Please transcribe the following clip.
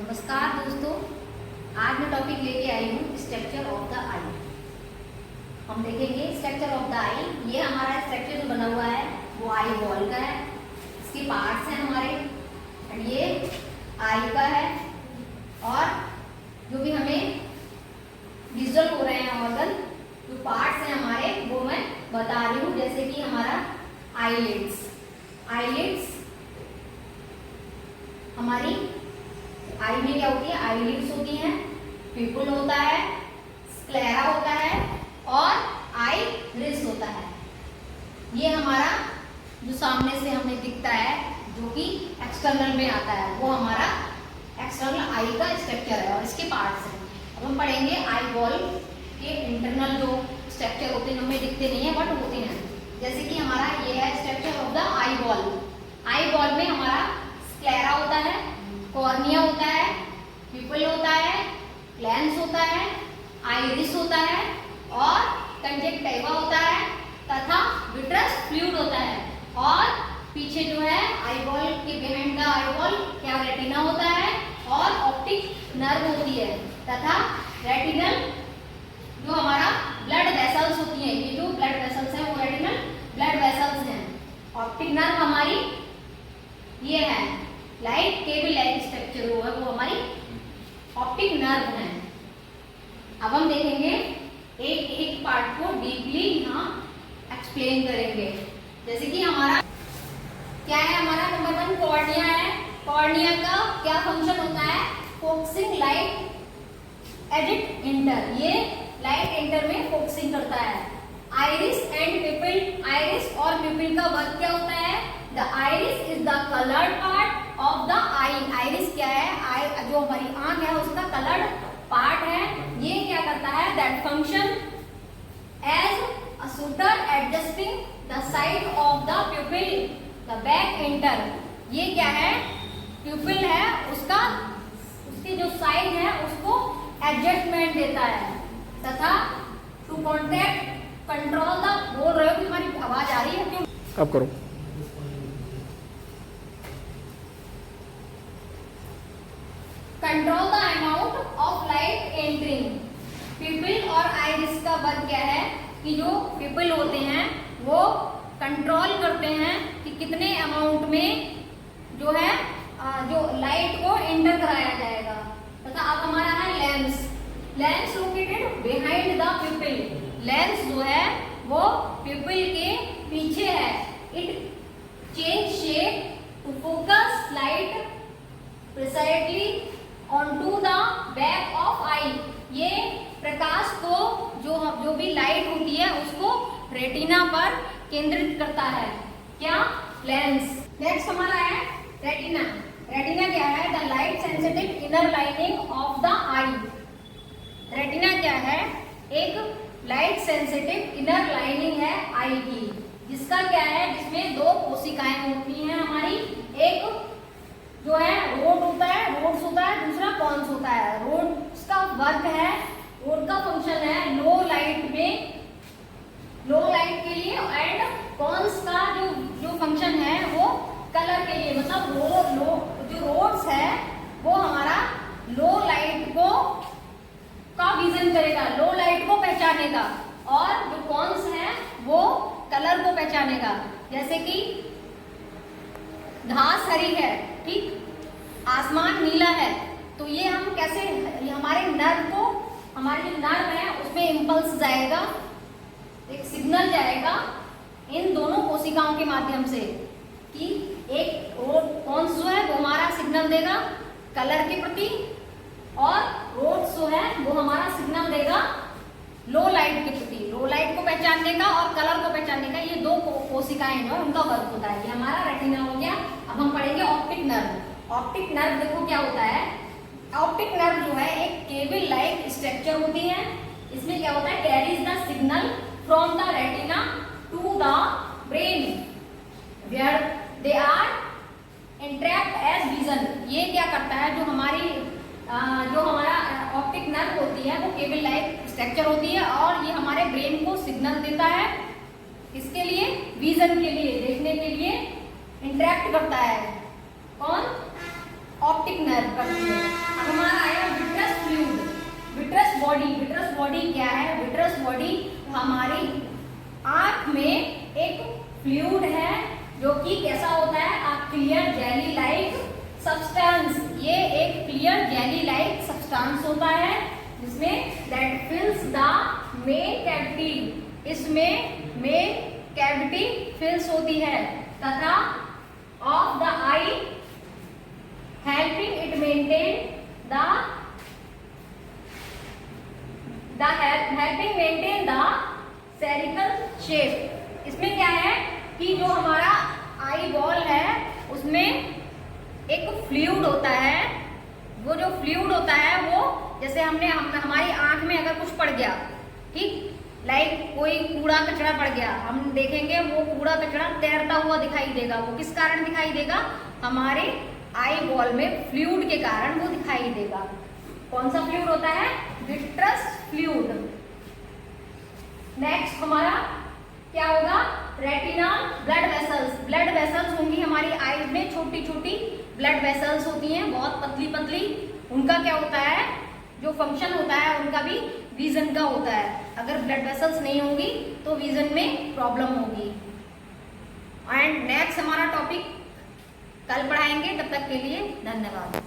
नमस्कार दोस्तों, आज मैं टॉपिक लेके आई हूँ स्ट्रक्चर ऑफ द आई। हम देखेंगे स्ट्रक्चर ऑफ द आई। ये हमारा स्ट्रक्चर जो बना हुआ है वो आई बॉल का है। इसके पार्ट्स हैं हमारे, एंड ये आई का है। और जो भी हमें विजुअल हो रहे हैं ऑर्गन, जो पार्ट्स हैं हमारे, वो मैं बता रही हूँ। जैसे कि हमारा आईलिड्स, आईलिड्स हमारी आई में क्या होती है, आईलिड्स होती हैं, पिपुल होता है, स्क्लेरा होता है और आईरिस होता है। ये हमारा जो सामने से हमें दिखता है, जो कि एक्सटर्नल में आता है, वो हमारा एक्सटर्नल आई का स्ट्रक्चर है और इसके पार्ट्स हैं। अब हम पढ़ेंगे आई बॉल के इंटरनल जो स्ट्रक्चर होते हैं, हमें दिखते नहीं है बट होते हैं। जैसे कि हमारा ये है structure of the eye ball. Eye ball में हमारा स्क्लेरा होता है, कॉर्निया होता है, पिपल होता है, लेंस होता है, आइरिस होता है और कंजक्टिवा होता है तथा विट्रस फ्लूइड होता है। और पीछे जो है आई बॉल के बिहाइंड द आई बॉल क्या रेटिना होता है और ऑप्टिक नर्व होती है तथा रेटिनल जो हमारा ब्लड वेसल्स होती हैं। ये जो ब्लड वेसल्स हैं वो रेटिनल ब्लड वेसल्स हैं। ऑप्टिक नर्व हमारी ये है, लाइट केबल लाइक स्ट्रक्चर वो है, वो हमारी ऑप्टिक नर्व है। अब हम देखेंगे एक एक पार्ट को डीपली यहाँ एक्सप्लेन करेंगे। जैसे कि हमारा क्या है, हमारा नंबर 1 कॉर्निया है। कॉर्निया का क्या फंक्शन होता है, फोकसिंग लाइट एडिट इंटर, ये लाइट इंटर में फोकसिंग करता है। आइरिस एंड पिपल, आइरिस और पिपल का वर्क क्या होता है, the iris is the coloured part of the I. Iris क्या है, आई जो हमारी आंख है उसका कलर्ड पार्ट है। ये क्या करता है, that function as a shutter adjusting the size of the pupil the back enter. ये क्या है, प्यूपिल है उसका, उसकी जो साइड है उसको एडजस्टमेंट देता है तथा टू कॉन्टैक्ट कंट्रोल द, बोल रहे हो कि हमारी आवाज आ रही है क्यों, अब करो। Control the amount of light entering. People और आइरिस का वर्क क्या है कि जो पिपल होते हैं वो कंट्रोल करते हैं कि कितने अमाउंट में जो है जो लाइट को एंटर कराया जाएगा। तथा अब हमारा है lens, lens located behind the pupil. Lens जो है वो पिपल के पीछे है। It change shape to focus light precisely onto the back of eye। ये प्रकाश को जो भी लाइट होती है उसको रेटिना पर केंद्रित करता है। क्या, लेंस। नेक्स्ट हमारा है रेटिना। रेटिना क्या है, the light sensitive inner lining of the I. Retina क्या है, एक लाइट सेंसिटिव इनर लाइनिंग है आई की, जिसका क्या है, जिसमें दो कोशिकाएं होती हैं हमारी। एक जो है रोड होता है, रोड्स होता है, दूसरा कॉन्स होता है। रोड्स का वर्क है, रोड का फंक्शन है लो लाइट में, लो लाइट के लिए, एंड कॉन्स का जो फंक्शन है वो कलर के लिए। मतलब जो रोड्स है वो हमारा लो लाइट को का विजन करेगा, लो लाइट को पहचानेगा, और जो कॉन्स है वो कलर को पहचानेगा। जैसे कि घास हरी है, ठीक, आसमान नीला है, तो ये हम कैसे, हमारे नर्व को, हमारे जो नर्व है उसमें इम्पल्स जाएगा, एक सिग्नल जाएगा इन दोनों कोशिकाओं के माध्यम से कि एक कौन जो है वो हमारा सिग्नल देगा कलर के प्रति, और रोड्स जो है वो हमारा सिग्नल देगा लो लाइट के प्रति, लो लाइट को पहचानने का और कलर को पहचानने का। ये दो कोशिकाएं जो है उनका वर्क होता है। ये हमारा रेटिना हो गया। अब हम पढ़ेंगे ऑप्टिक नर्व। ऑप्टिक नर्व देखो क्या होता है, ऑप्टिक नर्व जो है एक केबल लाइक स्ट्रक्चर होती है। इसमें क्या होता है, carries the signal from the retina to the brain where they are interact as vision. ये क्या करता है, जो हमारा ऑप्टिक नर्व होती है वो केबल लाइक स्ट्रक्चर होती है और ये हमारे ब्रेन को सिग्नल देता है, इसके लिए, विजन के लिए, देखने के लिए इंटरैक्ट करता है। कौन, ऑप्टिक नर्व करती है। बॉडी, विट्रस बॉडी क्या है? विट्रस बॉडी हमारी आंख में एक फ्लूइड है जो कि कैसा होता है? A clear jelly like substance. ये एक क्लियर जेली लाइक सब्सटेंस होता है जिसमें दैट फिल्स द मेन कैविटी, इसमें मेन कैविटी फिल्स होती है तथा of the I helping it maintain helping maintain the spherical shape। इसमें क्या है कि जो हमारा आई बॉल है उसमें एक फ्लूइड होता है। वो जो फ्लूइड होता है वो जैसे हमारी आंख में अगर कुछ पड़ गया, ठीक, लाइक कोई कूड़ा कचरा पड़ गया, हम देखेंगे वो कूड़ा कचरा तैरता हुआ दिखाई देगा। वो किस कारण दिखाई देगा? हमारे आई बॉल में फ्लूइड के कारण वो दिखाई देगा। कौन सा फ्लूइड होता है? Vitreous fluid. नेक्स्ट हमारा क्या होगा? Retina blood vessels. Blood vessels होंगी हमारी आईज में, छोटी छोटी ब्लड वेसल्स होती हैं, बहुत पतली पतली। उनका क्या होता है? जो फंक्शन होता है उनका भी विजन का होता है। अगर ब्लड वेसल्स नहीं होंगी तो विजन में प्रॉब्लम होगी। एंड नेक्स्ट हमारा टॉपिक कल पढ़ाएंगे, तब तक के लिए धन्यवाद।